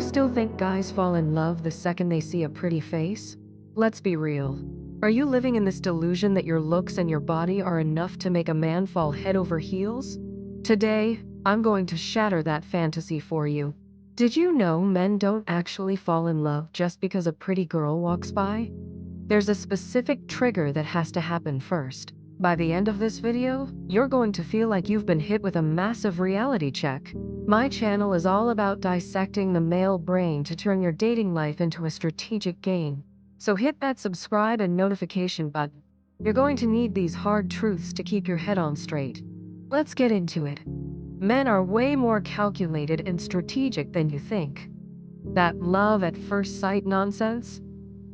still think guys fall in love the second they see a pretty face? Let's be real. Are you living in this delusion that your looks and your body are enough to make a man fall head over heels? Today, I'm going to shatter that fantasy for you. Did you know men don't actually fall in love just because a pretty girl walks by? There's a specific trigger that has to happen first. By the end of this video, you're going to feel like you've been hit with a massive reality check. My channel is all about dissecting the male brain to turn your dating life into a strategic game. So hit that subscribe and notification button. You're going to need these hard truths to keep your head on straight. Let's get into it. Men are way more calculated and strategic than you think. That love at first sight nonsense?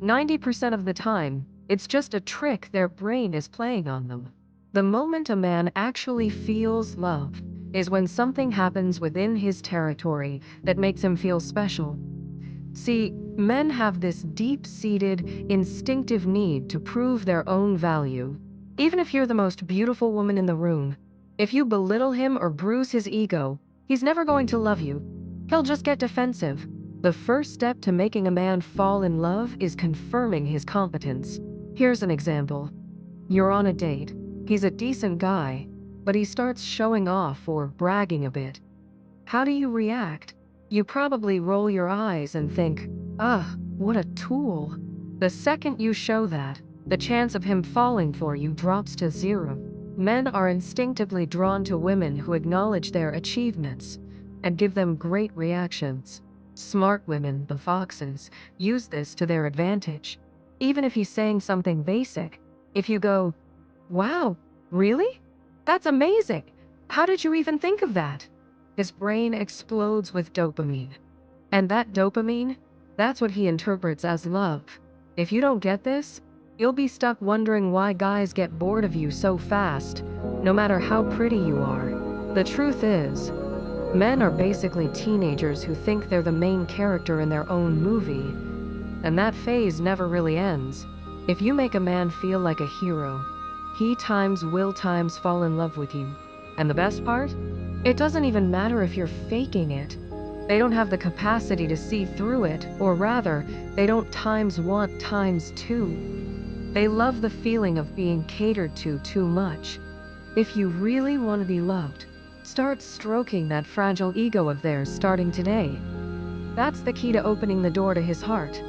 90% of the time, it's just a trick their brain is playing on them. The moment a man actually feels love is when something happens within his territory that makes him feel special. See, men have this deep-seated, instinctive need to prove their own value. Even if you're the most beautiful woman in the room, if you belittle him or bruise his ego, he's never going to love you. He'll just get defensive. The first step to making a man fall in love is confirming his competence. Here's an example. You're on a date. He's a decent guy, but he starts showing off or bragging a bit. How do you react? You probably roll your eyes and think, what a tool. The second you show that, the chance of him falling for you drops to zero. Men are instinctively drawn to women who acknowledge their achievements and give them great reactions. Smart women, the foxes, use this to their advantage. Even if he's saying something basic, if you go, "Wow, really? That's amazing. How did you even think of that?" His brain explodes with dopamine. And that dopamine, that's what he interprets as love. If you don't get this, you'll be stuck wondering why guys get bored of you so fast, no matter how pretty you are. The truth is, men are basically teenagers who think they're the main character in their own movie, and that phase never really ends. If you make a man feel like a hero, he times will times fall in love with you. And the best part? It doesn't even matter if you're faking it. They don't have the capacity to see through it, or rather, they don't times want times two. They love the feeling of being catered to too much. If you really want to be loved, start stroking that fragile ego of theirs starting today. That's the key to opening the door to his heart.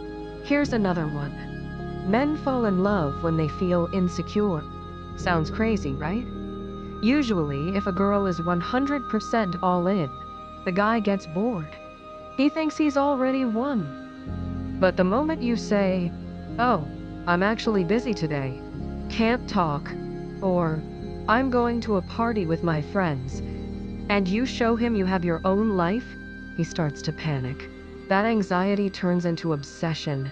Here's another one. Men fall in love when they feel insecure. Sounds crazy, right? Usually, if a girl is 100% all in, the guy gets bored. He thinks he's already won. But the moment you say, "Oh, I'm actually busy today, can't talk," or "I'm going to a party with my friends," and you show him you have your own life, he starts to panic. That anxiety turns into obsession,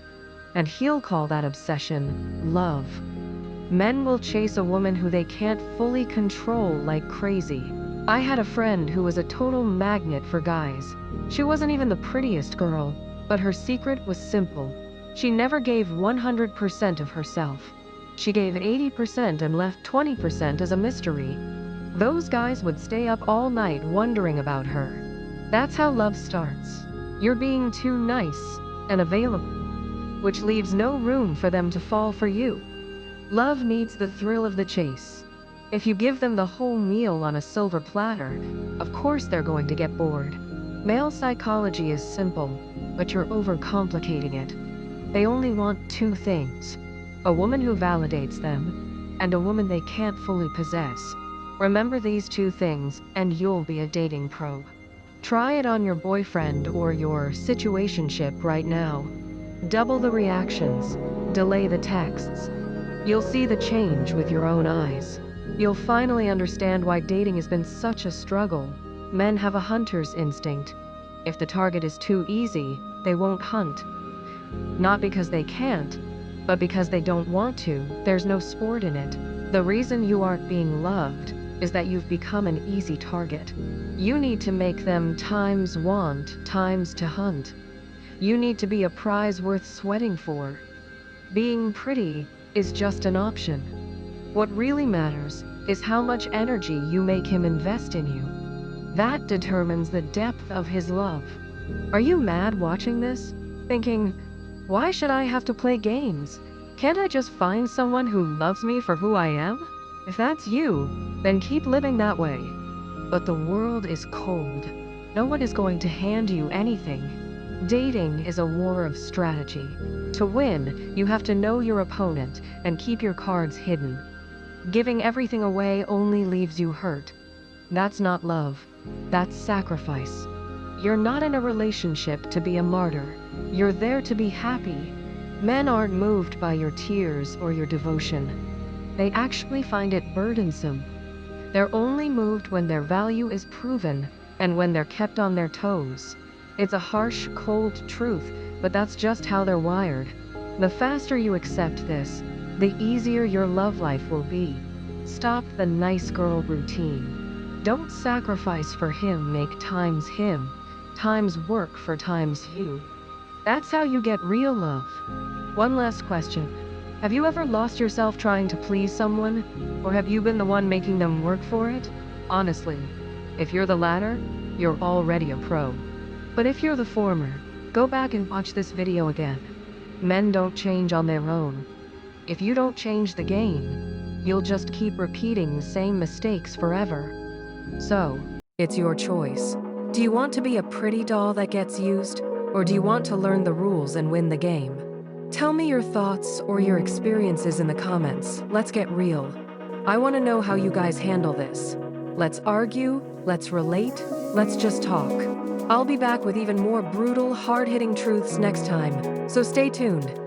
and he'll call that obsession love. Men will chase a woman who they can't fully control like crazy. I had a friend who was a total magnet for guys. She wasn't even the prettiest girl, but her secret was simple. She never gave 100% of herself. She gave 80% and left 20% as a mystery. Those guys would stay up all night wondering about her. That's how love starts. You're being too nice and available, which leaves no room for them to fall for you. Love needs the thrill of the chase. If you give them the whole meal on a silver platter, of course they're going to get bored. Male psychology is simple, but you're overcomplicating it. They only want two things: a woman who validates them, and a woman they can't fully possess. Remember these two things, and you'll be a dating pro. Try it on your boyfriend or your situationship right now. Double the reactions, delay the texts. You'll see the change with your own eyes. You'll finally understand why dating has been such a struggle. Men have a hunter's instinct. If the target is too easy, they won't hunt. Not because they can't, but because they don't want to. There's no sport in it. The reason you aren't being loved is that you've become an easy target. You need to make them times want, times to hunt. You need to be a prize worth sweating for. Being pretty is just an option. What really matters is how much energy you make him invest in you. That determines the depth of his love. Are you mad watching this? Thinking, why should I have to play games? Can't I just find someone who loves me for who I am? If that's you, then keep living that way. But the world is cold. No one is going to hand you anything. Dating is a war of strategy. To win, you have to know your opponent and keep your cards hidden. Giving everything away only leaves you hurt. That's not love. That's sacrifice. You're not in a relationship to be a martyr. You're there to be happy. Men aren't moved by your tears or your devotion. They actually find it burdensome. They're only moved when their value is proven and when they're kept on their toes. It's a harsh, cold truth, but that's just how they're wired. The faster you accept this, the easier your love life will be. Stop the nice girl routine. Don't sacrifice for him, make times him. Times work for times you. That's how you get real love. One last question. Have you ever lost yourself trying to please someone? Or have you been the one making them work for it? Honestly, if you're the latter, you're already a pro. But if you're the former, go back and watch this video again. Men don't change on their own. If you don't change the game, you'll just keep repeating the same mistakes forever. So, it's your choice. Do you want to be a pretty doll that gets used? Or do you want to learn the rules and win the game? Tell me your thoughts or your experiences in the comments. Let's get real. I want to know how you guys handle this. Let's argue, let's relate, let's just talk. I'll be back with even more brutal, hard-hitting truths next time, so stay tuned.